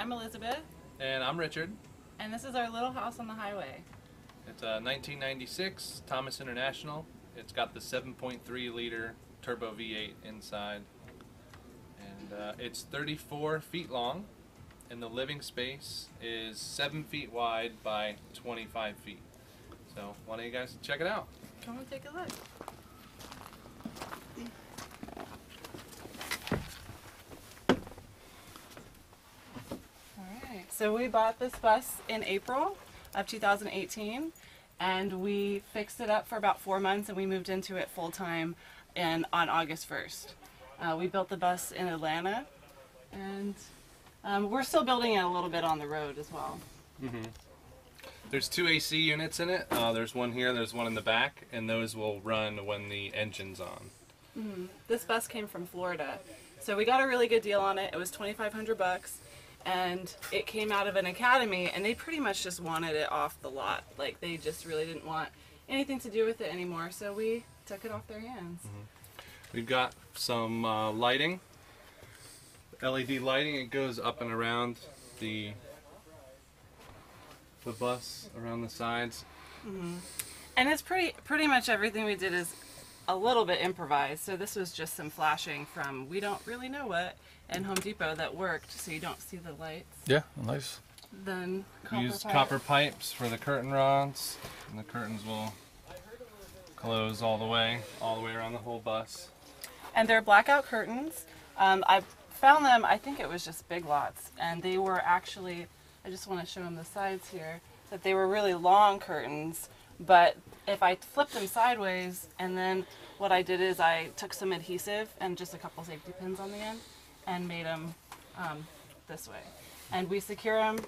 I'm Elizabeth. And I'm Richard. And this is our little house on the highway. It's a 1996 Thomas International. It's got the 7.3 liter turbo V8 inside. And it's 34 feet long. And the living space is 7 feet wide by 25 feet. So why don't you guys check it out? Come and take a look. Alright, so we bought this bus in April of 2018 and we fixed it up for about 4 months and we moved into it full time on August 1st. We built the bus in Atlanta and we're still building it a little bit on the road as well. Mm-hmm. There's 2 AC units in it. There's one here, there's one in the back, and those will run when the engine's on. Mm-hmm. This bus came from Florida, so we got a really good deal on it. It was $2,500, and it came out of an academy, and they pretty much just wanted it off the lot. Like, they just really didn't want anything to do with it anymore, so we took it off their hands. Mm-hmm. We've got some lighting, LED lighting. It goes up and around the bus, around the sides. Mm-hmm. And it's pretty much everything we did is a little bit improvised. So this was just some flashing from we don't really know what in Home Depot that worked, so you don't see the lights. Yeah, nice. Then copper pipes for the curtain rods, and the curtains will close all the way around the whole bus. And they're blackout curtains. I found them, I think it was just Big Lots, and they were actually, I just want to show them the sides here, that they were really long curtains, but if I flipped them sideways, and then what I did is I took some adhesive and just a couple safety pins on the end and made them this way. And we secure them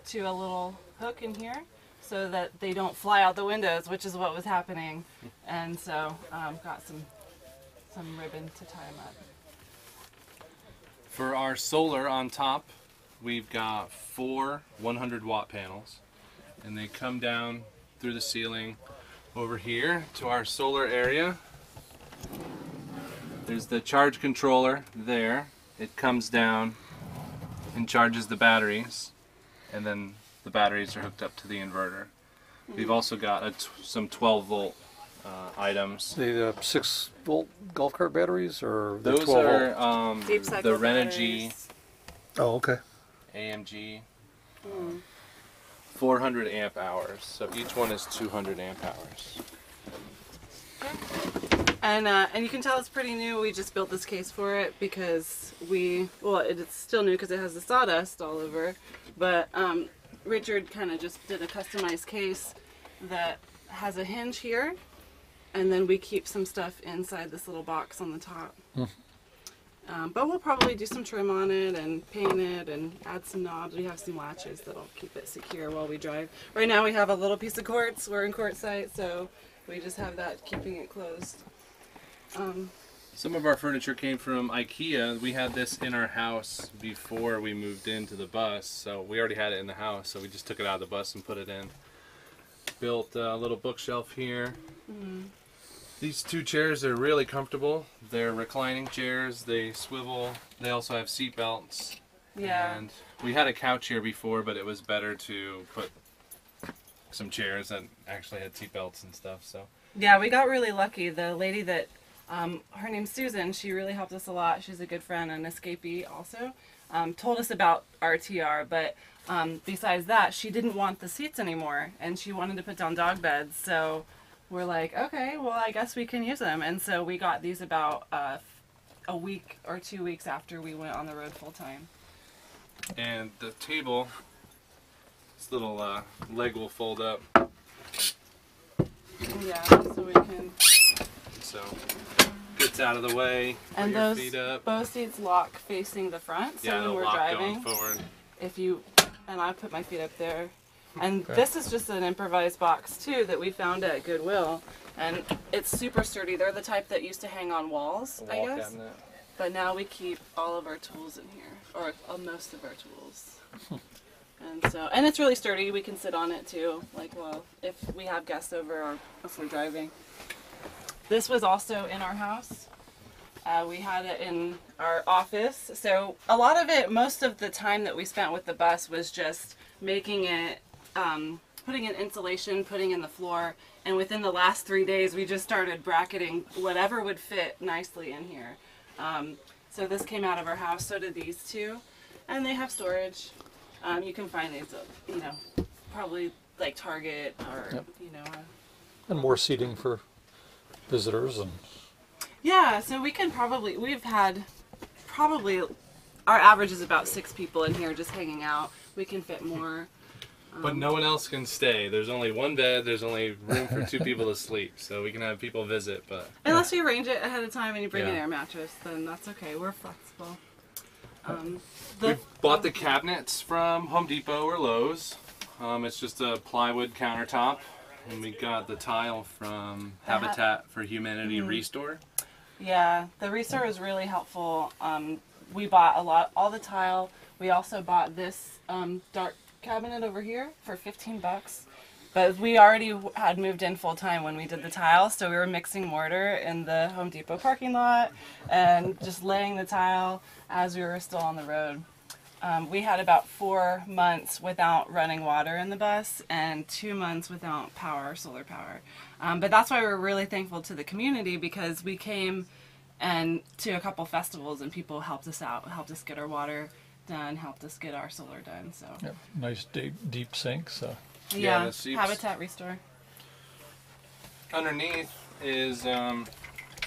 to a little hook in here so that they don't fly out the windows, which is what was happening. And so got some ribbon to tie them up. For our solar on top, we've got 4 100-watt panels, and they come down through the ceiling over here to our solar area. There's the charge controller there. It comes down and charges the batteries, and then the batteries are hooked up to the inverter. We've also got some 12-volt items. The 6-volt golf cart batteries, or the those 12 are Deep the cycle Renogy batteries. Oh, okay. AMG 400 amp hours. So each one is 200 amp hours. And you can tell it's pretty new. We just built this case for it because it's still new because it has the sawdust all over. But Richard kind of just did a customized case that has a hinge here, and then we keep some stuff inside this little box on the top. But we'll probably do some trim on it and paint it and add some knobs. We have some latches that'll keep it secure while we drive. Right now we have a little piece of quartz. We're in quartzite, so we just have that keeping it closed. Some of our furniture came from IKEA. We had this in our house before we moved into the bus, so we already had it in the house, so we just took it out of the bus and put it in. Built a little bookshelf here. These 2 chairs are really comfortable. They're reclining chairs. They swivel. They also have seat belts. Yeah. And we had a couch here before, but it was better to put some chairs that actually had seat belts and stuff. So. Yeah, we got really lucky. The lady that, her name's Susan, she really helped us a lot. She's a good friend, an escapee also. Told us about RTR, but besides that, she didn't want the seats anymore, and she wanted to put down dog beds. So we're like, okay, well, I guess we can use them. And so we got these about a week or 2 weeks after we went on the road full time. And the table, this little leg will fold up. Yeah, so we can. So gets out of the way. Put And your those feet up. both seats lock facing the front. So Yeah, when they'll we're lock driving, going forward. and I put my feet up there. And this is just an improvised box too that we found at Goodwill, and it's super sturdy. They're the type that used to hang on walls, A wall I guess. cabinet. But now we keep all of our tools in here, or most of our tools. And it's really sturdy. We can sit on it too, like, well, if we have guests over or if we're driving. This was also in our house. We had it in our office. So a lot of it, most of the time that we spent with the bus was just making it, putting in insulation, putting in the floor. And within the last 3 days, we just started bracketing whatever would fit nicely in here. So this came out of our house, so did these two. And they have storage. You can find these, you know, probably like Target or, you know. And more seating for visitors and... Yeah, so we can probably, we've had probably, our average is about 6 people in here just hanging out. We can fit more. But no one else can stay. There's only one bed. There's only room for 2 people to sleep. So we can have people visit, but... Unless you arrange it ahead of time and you bring an air mattress, then that's okay. We're flexible. We bought the cabinets from Home Depot or Lowe's. It's just a plywood countertop. And we got the tile from Habitat for Humanity Restore. Yeah, the Restore is really helpful. We bought all the tile. We also bought this dark cabinet over here for 15 bucks. But we already had moved in full time when we did the tile, so we were mixing mortar in the Home Depot parking lot and just laying the tile as we were still on the road. We had about 4 months without running water in the bus and 2 months without power, solar power. But that's why we're really thankful to the community, because we came and to a couple festivals and people helped us out, helped us get our water done, helped us get our solar done. So nice deep sink. So yeah, Habitat Restore. Underneath is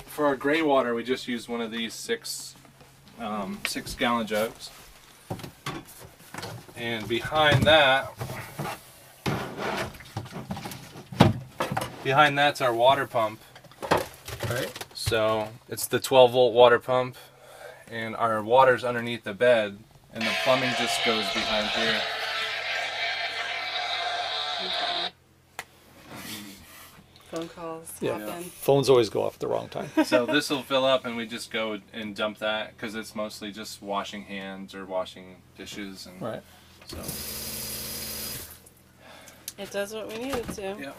for our gray water. We just used one of these 6-gallon jugs. And behind that's our water pump. right. So it's the 12-volt water pump, and our water's underneath the bed, and the plumbing just goes behind here. Phone calls Yeah. happen. Phones always go off at the wrong time. So this will fill up, and we just go and dump that, because it's mostly just washing hands or washing dishes. And Right. so It does what we need it to. yeah.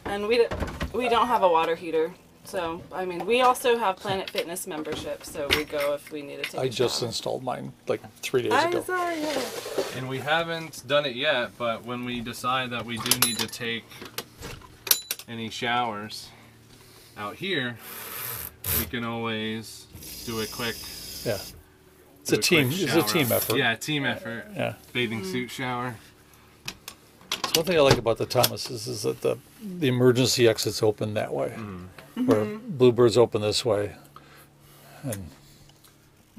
And we don't have a water heater. So, I mean, we also have Planet Fitness membership, so we go if we need to take I a just shower. installed mine like 3 days I'm ago. sorry. And we haven't done it yet, but when we decide that we do need to take any showers out here, we can always do a quick Yeah. It's a team effort. Yeah, team effort. Yeah. Bathing suit shower. So one thing I like about the Thomases is that the emergency exit's open that way, where Bluebird's open this way, and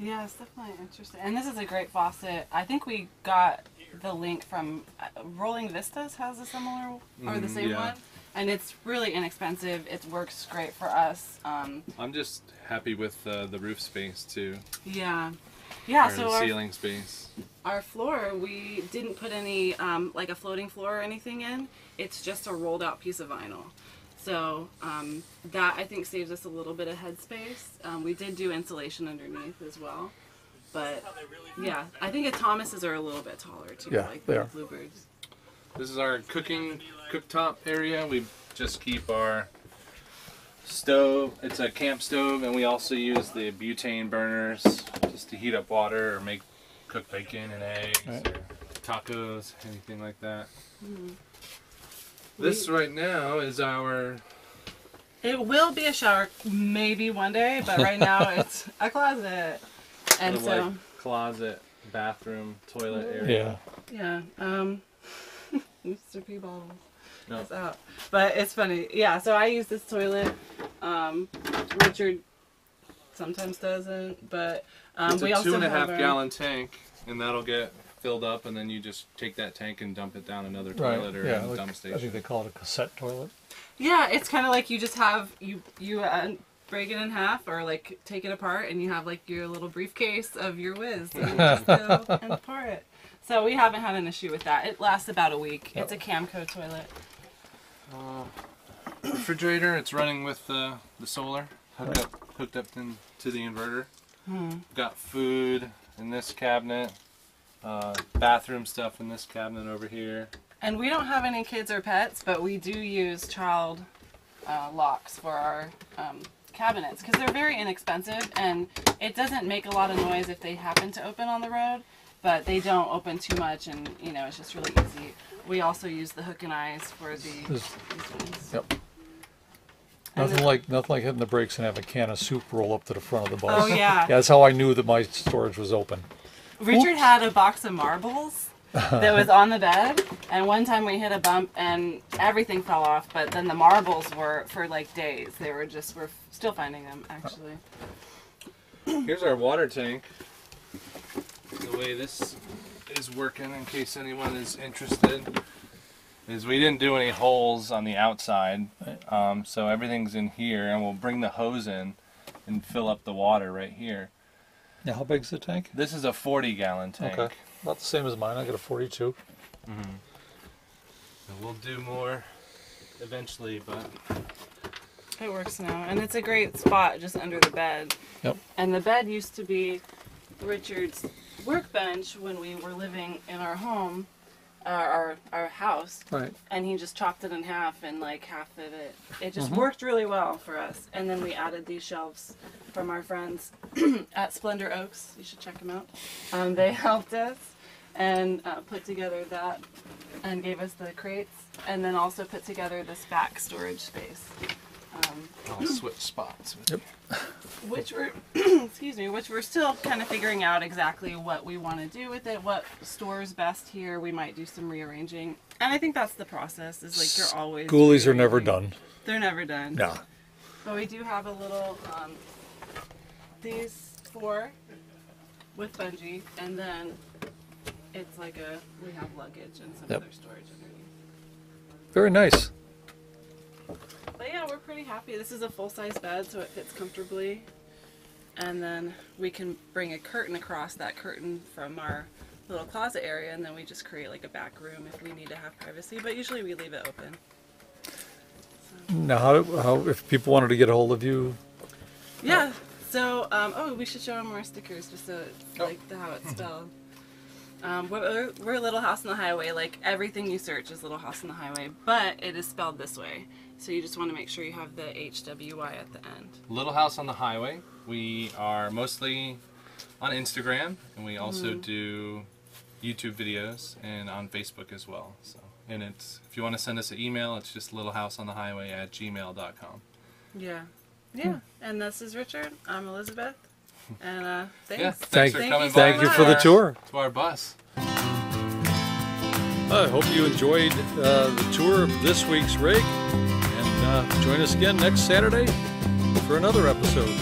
Yeah, it's definitely interesting. And this is a great faucet. I think we got the link from Rolling Vistas has a similar or the same one. And it's really inexpensive. It works great for us. I'm just happy with the roof space too. Yeah. Yeah, Or so the ceiling space. our floor, we didn't put any, like a floating floor or anything in. It's just a rolled out piece of vinyl. So that I think saves us a little bit of headspace. We did do insulation underneath as well. But yeah, I think the Thomases are a little bit taller too, Yeah, like they the are. Bluebirds. This is our cooktop area. We just keep our stove. It's a camp stove, and we also use the butane burners just to heat up water or cook bacon and eggs or tacos, anything like that. This right now is our... It will be a shower maybe one day, but right now it's a closet. And sort of so, like closet, bathroom, toilet area. yeah. Mr. P bottles. No. It's out. But it's funny. Yeah, so I use this toilet. Richard sometimes doesn't, but It's we a also 2.5 have our, gallon tank, and that'll get filled up, and then you just take that tank and dump it down another toilet or Yeah. in a Like, dump I station. think they call it a cassette toilet. Yeah, it's kind of like you just have you break it in half or like take it apart, and you have like your little briefcase of your whiz, and you just go and pour it. So we haven't had an issue with that. It lasts about a week. It's a Camco toilet. Refrigerator, it's running with the solar hooked up to the inverter. Got food in this cabinet, bathroom stuff in this cabinet over here. And we don't have any kids or pets, but we do use child locks for our cabinets because they're very inexpensive and it doesn't make a lot of noise if they happen to open on the road, but they don't open too much, and you know, it's just really easy. We also use the hook and eyes for these ones. Yep. Nothing like hitting the brakes and have a can of soup roll up to the front of the bus. Oh yeah. Yeah, that's how I knew that my storage was open. Richard had a box of marbles that was on the bed, and one time we hit a bump and everything fell off, but then the marbles were for like days. We're still finding them actually. Here's our water tank. The way this is working, in case anyone is interested, is we didn't do any holes on the outside, so everything's in here, and we'll bring the hose in and fill up the water right here. Now, how big's the tank? This is a 40-gallon tank. Okay, about the same as mine. I got a 42. And we'll do more eventually, but It works now, and it's a great spot just under the bed. Yep. And the bed used to be Richard's workbench when we were living in our home, our house. Right. And he just chopped it in half, and like half of it just worked really well for us. And then we added these shelves from our friends at Splendor Oaks. You should check them out. They helped us and put together that and gave us the crates, and then also put together this back storage space. I'll switch spots. Yep. Which we're which we're still kind of figuring out exactly what we want to do with it, what stores best here. We might do some rearranging, and I think that's the process. Is like you're always Skoolies are never done. They're never done. No. But we do have a little these 4 with bungee, and then it's like we have luggage and some other storage underneath. Very nice. But yeah, we're pretty happy. This is a full-size bed, so it fits comfortably. And then we can bring a curtain across that curtain from our little closet area, and then we just create like a back room if we need to have privacy. But usually we leave it open. Now, how if people wanted to get a hold of you? Yeah. So, oh, we should show them our stickers just so it's like how it's spelled. We're Little House on the Highway. Like everything you search is Little House on the Highway, but it is spelled this way. So you just want to make sure you have the HWY at the end. Little House on the Highway. We are mostly on Instagram, and we also do YouTube videos and on Facebook as well. So, and it's if you want to send us an email, it's just littlehouseonthehighway@gmail.com. Yeah. Yeah. And this is Richard. I'm Elizabeth. And thanks. Yeah, thanks for coming by. Thank you for the tour. To our bus. I hope you enjoyed the tour of this week's rig, and join us again next Saturday for another episode.